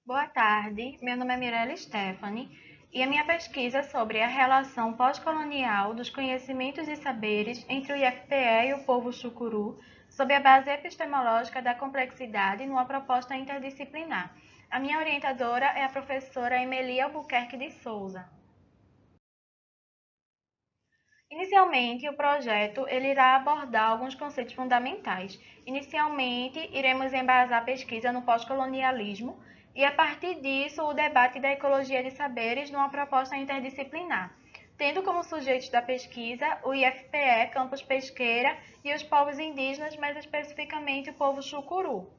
Boa tarde, meu nome é Mirella Stephanie e a minha pesquisa é sobre a relação pós-colonial dos conhecimentos e saberes entre o IFPE e o povo chucuru, sob a base epistemológica da complexidade numa proposta interdisciplinar. A minha orientadora é a professora Emeli Albuquerque de Souza. Inicialmente, o projeto irá abordar alguns conceitos fundamentais. Inicialmente, iremos embasar a pesquisa no pós-colonialismo e, a partir disso, o debate da ecologia de saberes numa proposta interdisciplinar, tendo como sujeitos da pesquisa o IFPE, Campus Pesqueira e os povos indígenas, mais especificamente o povo chucuru.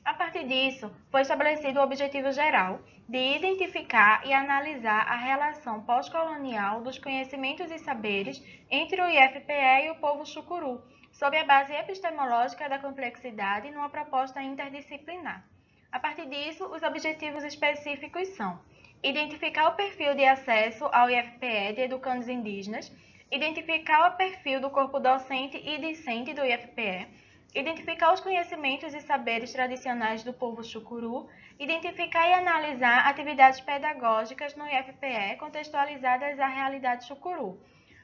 A partir disso, foi estabelecido o objetivo geral de identificar e analisar a relação pós-colonial dos conhecimentos e saberes entre o IFPE e o povo chucuru, sob a base epistemológica da complexidade numa proposta interdisciplinar. A partir disso, os objetivos específicos são identificar o perfil de acesso ao IFPE de educandos indígenas, identificar o perfil do corpo docente e discente do IFPE, identificar os conhecimentos e saberes tradicionais do povo chucuru, identificar e analisar atividades pedagógicas no IFPE contextualizadas à realidade chucuru.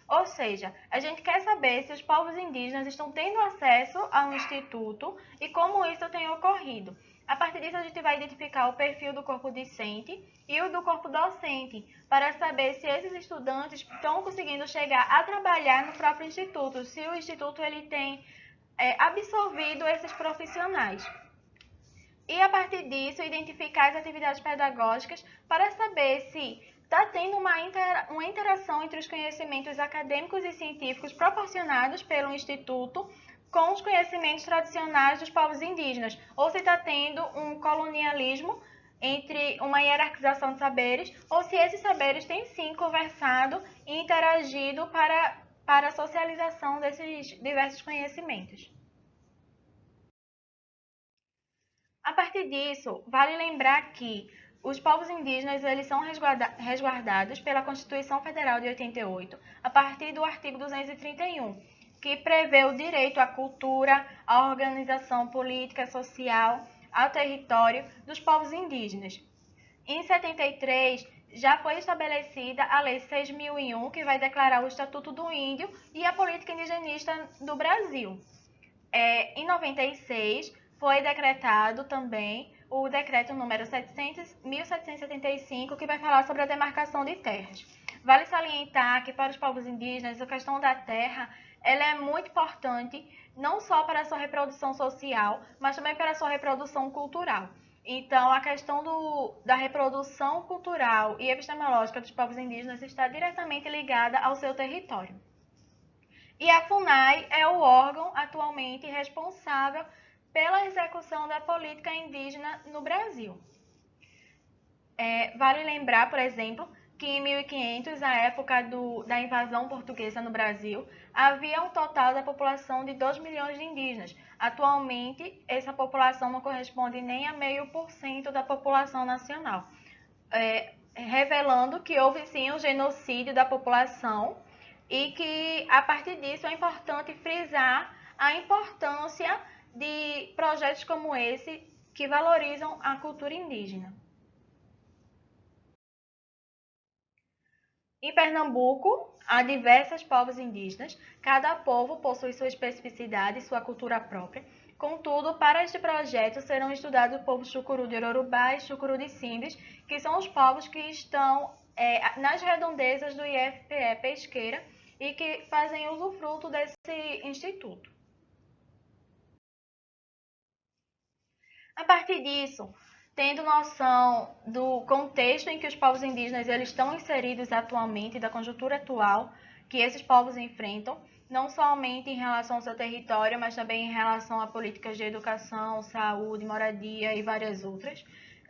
Ou seja, a gente quer saber se os povos indígenas estão tendo acesso ao instituto e como isso tem ocorrido. A partir disso, a gente vai identificar o perfil do corpo discente e o do corpo docente, para saber se esses estudantes estão conseguindo chegar a trabalhar no próprio instituto, se o instituto ele tem absorvido esses profissionais. E, a partir disso, identificar as atividades pedagógicas para saber se está tendo uma interação entre os conhecimentos acadêmicos e científicos proporcionados pelo Instituto com os conhecimentos tradicionais dos povos indígenas, ou se está tendo um colonialismo entre uma hierarquização de saberes, ou se esses saberes têm sim conversado e interagido para a socialização desses diversos conhecimentos. A partir disso, vale lembrar que os povos indígenas eles são resguardados pela Constituição Federal de 88, a partir do artigo 231, que prevê o direito à cultura, à organização política, social, ao território dos povos indígenas. Em 73, já foi estabelecida a Lei 6.001, que vai declarar o Estatuto do Índio e a política indigenista do Brasil. Em 96, foi decretado também o decreto número 1775, que vai falar sobre a demarcação de terras. Vale salientar que para os povos indígenas a questão da terra ela é muito importante, não só para a sua reprodução social, mas também para a sua reprodução cultural. Então, a questão da reprodução cultural e epistemológica dos povos indígenas está diretamente ligada ao seu território. E a FUNAI é o órgão atualmente responsável pela execução da política indígena no Brasil. Vale lembrar, por exemplo, que em 1500, a época da invasão portuguesa no Brasil, havia um total da população de 2 milhões de indígenas. Atualmente, essa população não corresponde nem a 0,5% da população nacional, revelando que houve sim um genocídio da população e que, a partir disso, é importante frisar a importância de projetos como esse que valorizam a cultura indígena. Em Pernambuco, há diversos povos indígenas, cada povo possui sua especificidade e sua cultura própria. Contudo, para este projeto serão estudados o povo chucuru de Ororubá e chucuru de Simbis, que são os povos que estão nas redondezas do IFPE Pesqueira e que fazem usufruto desse instituto. A partir disso, tendo noção do contexto em que os povos indígenas eles estão inseridos atualmente, da conjuntura atual que esses povos enfrentam, não somente em relação ao seu território, mas também em relação a políticas de educação, saúde, moradia e várias outras,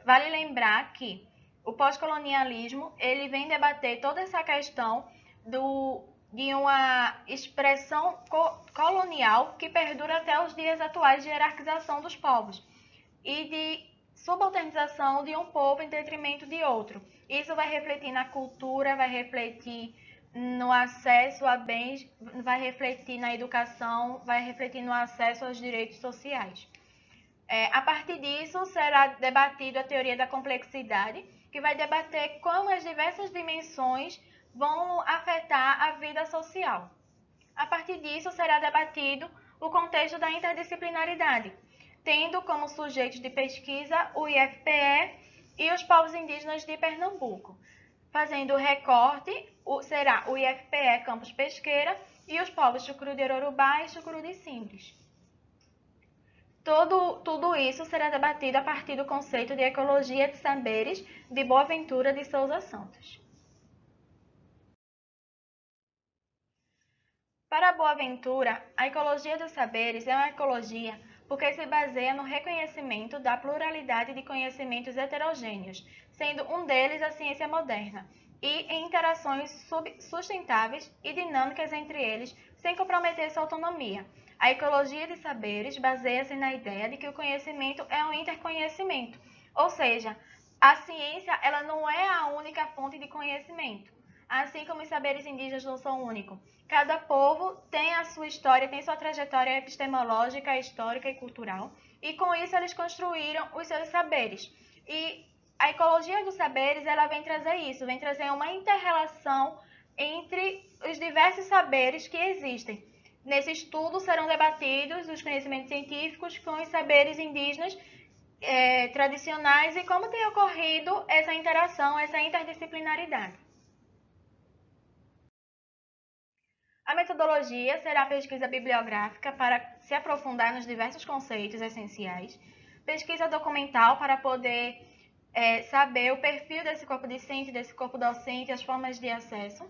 vale lembrar que o pós-colonialismo ele vem debater toda essa questão de uma expressão colonial que perdura até os dias atuais de hierarquização dos povos e de subalternização de um povo em detrimento de outro. Isso vai refletir na cultura, vai refletir no acesso a bens, vai refletir na educação, vai refletir no acesso aos direitos sociais. A partir disso, será debatido a teoria da complexidade, que vai debater como as diversas dimensões vão afetar a vida social. A partir disso, será debatido o contexto da interdisciplinaridade, tendo como sujeitos de pesquisa o IFPE e os povos indígenas de Pernambuco. Fazendo o recorte, será o IFPE Campus Pesqueira e os povos Chucuru de Ororubá e Chucuru de Simples. Tudo isso será debatido a partir do conceito de ecologia de saberes de Boaventura de Souza Santos. Para Boaventura, a ecologia dos saberes é uma ecologia porque se baseia no reconhecimento da pluralidade de conhecimentos heterogêneos, sendo um deles a ciência moderna, e em interações sustentáveis e dinâmicas entre eles, sem comprometer sua autonomia. A ecologia de saberes baseia-se na ideia de que o conhecimento é um interconhecimento, ou seja, a ciência ela não é a única fonte de conhecimento, assim como os saberes indígenas não são únicos. Cada povo tem a sua história, tem sua trajetória epistemológica, histórica e cultural, e com isso eles construíram os seus saberes. E a ecologia dos saberes, ela vem trazer isso, vem trazer uma inter-relação entre os diversos saberes que existem. Nesse estudo serão debatidos os conhecimentos científicos com os saberes indígenas tradicionais e como tem ocorrido essa interação, essa interdisciplinaridade. A metodologia será a pesquisa bibliográfica para se aprofundar nos diversos conceitos essenciais, pesquisa documental para poder saber o perfil desse corpo discente, desse corpo docente, as formas de acesso,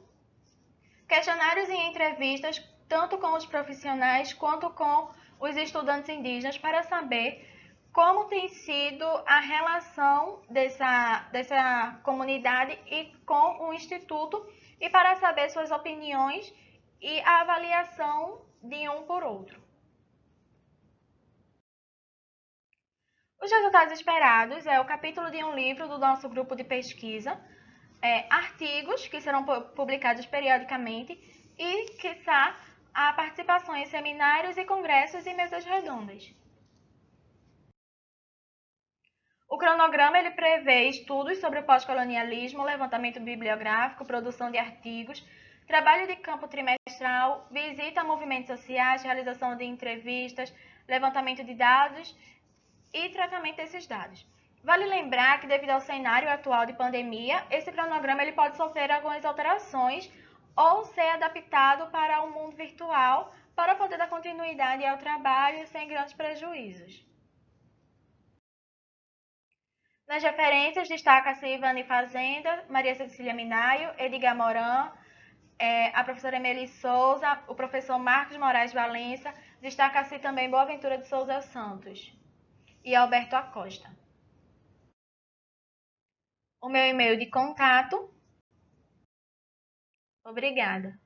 questionários e entrevistas, tanto com os profissionais quanto com os estudantes indígenas, para saber como tem sido a relação dessa comunidade e com o Instituto, e para saber suas opiniões e a avaliação de um por outro. Os resultados esperados é o capítulo de um livro do nosso grupo de pesquisa, artigos que serão publicados periodicamente e, quiçá, a participação em seminários e congressos e mesas redondas. O cronograma ele prevê estudos sobre o pós-colonialismo, levantamento bibliográfico, produção de artigos, trabalho de campo trimestral, visita a movimentos sociais, realização de entrevistas, levantamento de dados e tratamento desses dados. Vale lembrar que, devido ao cenário atual de pandemia, esse cronograma ele pode sofrer algumas alterações ou ser adaptado para o mundo virtual para poder dar continuidade ao trabalho sem grandes prejuízos. Nas referências, destaca-se Ivane Fazenda, Maria Cecília Minaio, Edgar Moran, a professora Emeli Souza, o professor Marcos Moraes Valença, destaca-se também Boaventura de Souza Santos e Alberto Acosta. O meu e-mail de contato. Obrigada.